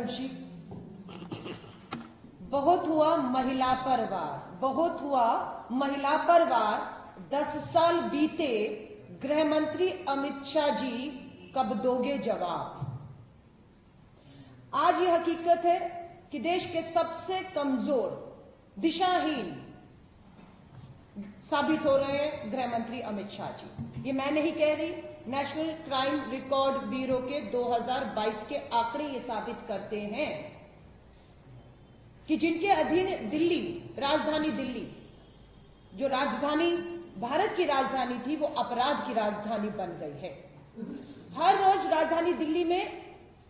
अध्यक्ष जी, बहुत हुआ महिला पर वार, बहुत हुआ महिला पर वार, 10 साल बीते, गृह मंत्री अमित शाह जी कब दोगे जवाब। आज ये हकीकत है कि देश के सबसे कमजोर, दिशाहीन साबित हो रहे हैं गृह मंत्री अमित शाह जी। ये मैं नहीं कह रही, नेशनल क्राइम रिकॉर्ड ब्यूरो के 2022 के आंकड़े ये साबित करते हैं कि जिनके अधीन दिल्ली, राजधानी दिल्ली, जो राजधानी भारत की राजधानी थी, वो अपराध की राजधानी बन गई है। हर रोज राजधानी दिल्ली में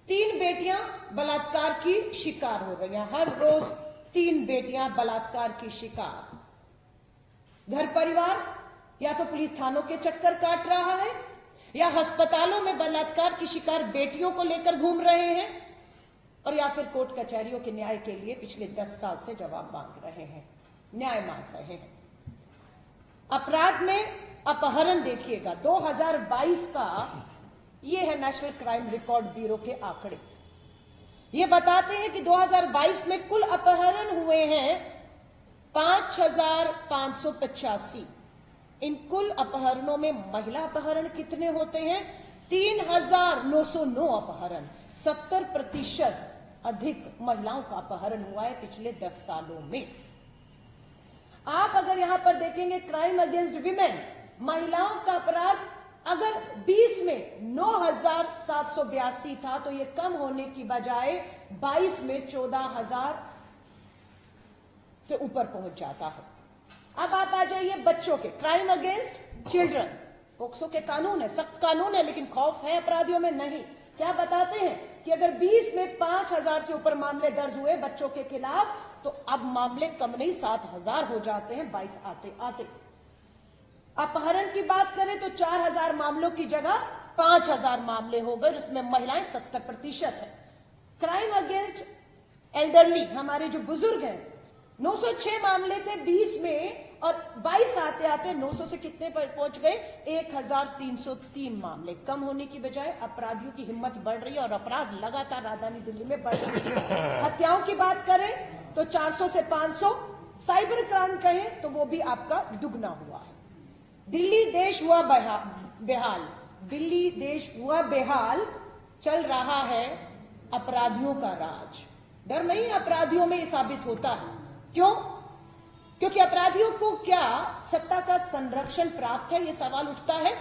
3 बेटियां बलात्कार की शिकार हो रही हैं। हर रोज 3 बेटियां बलात्कार की शिकार। घर परिवार या तो पुलिस थानों के चक्कर काट रहा है या अस्पतालों में बलात्कार की शिकार बेटियों को लेकर घूम रहे हैं, और या फिर कोर्ट कचहरियों के न्याय के लिए पिछले 10 साल से जवाब मांग रहे हैं, न्याय मांग रहे हैं। अपराध में अपहरण देखिएगा, 2022 का ये है नेशनल क्राइम रिकॉर्ड ब्यूरो के आंकड़े। ये बताते हैं कि 2022 में कुल अपहरण हुए हैं 5585। इन कुल अपहरणों में महिला अपहरण कितने होते हैं? 3909 अपहरण। 70% अधिक महिलाओं का अपहरण हुआ है पिछले 10 सालों में। आप अगर यहां पर देखेंगे क्राइम अगेंस्ट विमेन, महिलाओं का अपराध अगर 20 में 9782 था, तो ये कम होने की बजाय 22 में 14000 से ऊपर पहुंच जाता है। अब आप आ जाइए बच्चों के, क्राइम अगेंस्ट चिल्ड्रन, पोक्सो के कानून है, सख्त कानून है, लेकिन खौफ है अपराधियों में नहीं। क्या बताते हैं कि अगर 20 में 5000 से ऊपर मामले दर्ज हुए बच्चों के खिलाफ, तो अब मामले कम नहीं 7000 हो जाते हैं 22 आते आते। अपहरण की बात करें तो 4000 मामलों की जगह 5000 मामले हो गए, उसमें महिलाएं 70% है। क्राइम अगेंस्ट एल्डरली, हमारे जो बुजुर्ग हैं, 906 मामले थे 20 में, और 22 आते आते 900 से कितने पर पहुंच गए? 1303 मामले। कम होने की बजाय अपराधियों की हिम्मत बढ़ रही है और अपराध लगातार राजधानी दिल्ली में बढ़ रही है। हत्याओं की बात करें तो 400 से 500, साइबर क्राइम कहें तो वो भी आपका दुगना हुआ है। दिल्ली देश हुआ बेहाल, दिल्ली देश हुआ बेहाल, चल रहा है अपराधियों का राज। डर नहीं, अपराधियों में ये साबित होता है। क्यों? क्योंकि अपराधियों को क्या सत्ता का संरक्षण प्राप्त है? ये सवाल उठता है।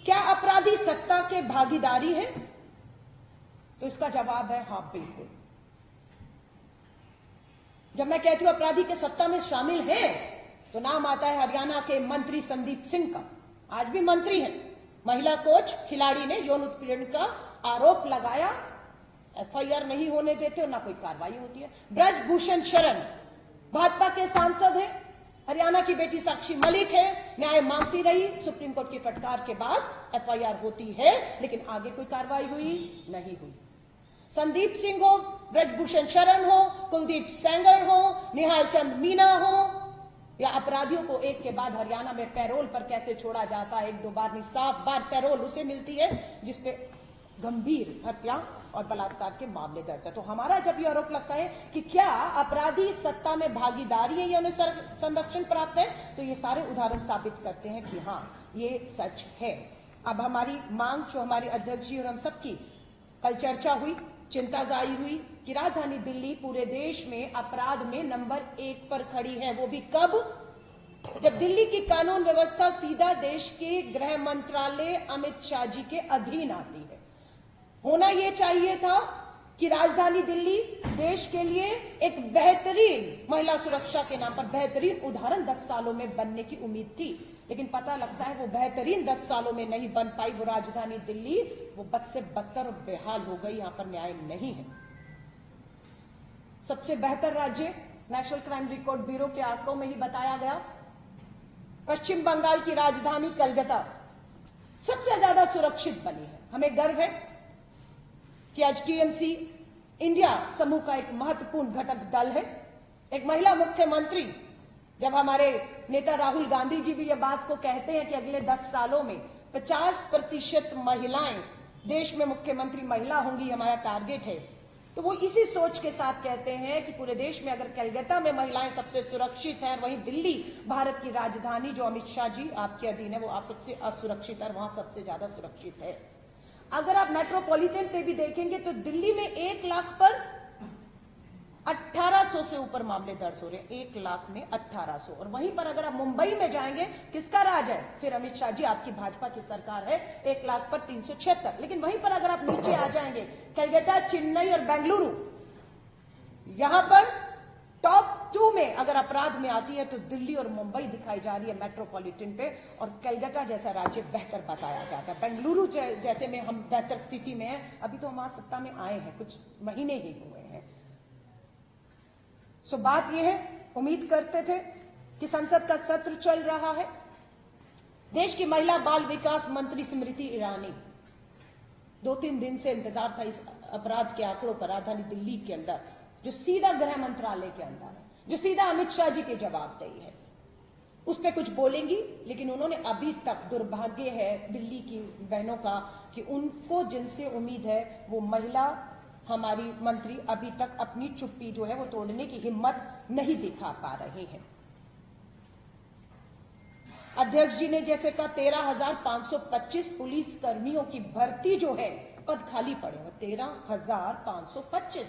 क्या अपराधी सत्ता के भागीदारी है? तो इसका जवाब है हां, बिल्कुल। जब मैं कहती हूं अपराधी के सत्ता में शामिल है, तो नाम आता है हरियाणा के मंत्री संदीप सिंह का। आज भी मंत्री हैं। महिला कोच खिलाड़ी ने यौन उत्पीड़न का आरोप लगाया, एफआईआर नहीं होने देते और ना कोई कार्रवाई होती है। ब्रजभूषण शरण भाजपा के सांसद हैं, हरियाणा की बेटी साक्षी मलिक है, न्याय मांगती रही, सुप्रीम कोर्ट की फटकार के बाद एफआईआर होती है, लेकिन आगे कोई कार्रवाई हुई नहीं हुई। संदीप सिंह हो, ब्रजभूषण शरण हो, कुलदीप सेंगर हो, निहाल चंद मीना हो, या अपराधियों को एक के बाद हरियाणा में पैरोल पर कैसे छोड़ा जाता है, 1-2 बार नहीं 7 बार पैरोल उसे मिलती है जिसपे गंभीर हत्या और बलात्कार के मामले दर्ज है। तो हमारा जब यह आरोप लगता है कि क्या अपराधी सत्ता में भागीदारी है या उन्हें संरक्षण प्राप्त है, तो ये सारे उदाहरण साबित करते हैं कि हाँ, ये सच है। अब हमारी मांग, जो हमारे अध्यक्ष जी और हम सबकी कल चर्चा हुई, चिंता जाहिर हुई कि राजधानी दिल्ली पूरे देश में अपराध में नंबर 1 पर खड़ी है। वो भी कब? जब दिल्ली की कानून व्यवस्था सीधा देश के गृह मंत्रालय अमित शाह जी के अधीन आती है। होना यह चाहिए था कि राजधानी दिल्ली देश के लिए एक बेहतरीन महिला सुरक्षा के नाम पर बेहतरीन उदाहरण 10 सालों में बनने की उम्मीद थी, लेकिन पता लगता है वो बेहतरीन 10 सालों में नहीं बन पाई। वो राजधानी दिल्ली वो बद से बदतर और बेहाल हो गई। यहां पर न्याय नहीं है। सबसे बेहतर राज्य नेशनल क्राइम रिकॉर्ड ब्यूरो के आंकड़ों में ही बताया गया, पश्चिम बंगाल की राजधानी कलकत्ता सबसे ज्यादा सुरक्षित बनी है। हमें गर्व है कि आज टीएमसी इंडिया समूह का एक महत्वपूर्ण घटक दल है। एक महिला मुख्यमंत्री, जब हमारे नेता राहुल गांधी जी भी ये बात को कहते हैं कि अगले 10 सालों में 50% महिलाएं देश में मुख्यमंत्री महिला होंगी, हमारा टारगेट है, तो वो इसी सोच के साथ कहते हैं कि पूरे देश में अगर कलकत्ता में महिलाएं सबसे सुरक्षित हैं, वहीं दिल्ली भारत की राजधानी जो अमित शाह जी आपके अधीन है, वो आप सबसे असुरक्षित है, वहां सबसे ज्यादा सुरक्षित है। अगर आप मेट्रोपॉलिटन पे भी देखेंगे तो दिल्ली में 1 लाख पर 1800 से ऊपर मामले दर्ज हो रहे हैं, 1 लाख में 1800। और वहीं पर अगर आप मुंबई में जाएंगे, किसका राज है, फिर अमित शाह जी आपकी भाजपा की सरकार है, 1 लाख पर 376। लेकिन वहीं पर अगर आप नीचे आ जाएंगे, कलकत्ता, चेन्नई और बेंगलुरु, यहां पर टॉप 2 में अगर अपराध में आती है तो दिल्ली और मुंबई दिखाई जा रही है मेट्रोपॉलिटन पे, और कलकत्ता जैसा राज्य बेहतर बताया जाता है। बेंगलुरु जैसे में हम बेहतर स्थिति में है, अभी तो हम सत्ता में आए हैं, कुछ महीने ही हुए हैं। सो बात यह है, उम्मीद करते थे कि संसद का सत्र चल रहा है। देश की महिला बाल विकास मंत्री स्मृति ईरानी 2-3 दिन से इंतजार था इस अपराध के आंकड़ों पर राजधानी दिल्ली के अंदर, जो सीधा गृह मंत्रालय के अंदर है, जो सीधा अमित शाह जी की जवाबदेही है, उस पर कुछ बोलेंगी। लेकिन उन्होंने अभी तक, दुर्भाग्य है दिल्ली की बहनों का कि उनको जिनसे उम्मीद है वो महिला हमारी मंत्री अभी तक अपनी चुप्पी जो है वो तोड़ने की हिम्मत नहीं दिखा पा रहे हैं। अध्यक्ष जी ने जैसे कहा 13,525 पुलिस कर्मियों की भर्ती जो है, पद खाली पड़े हैं 13,525।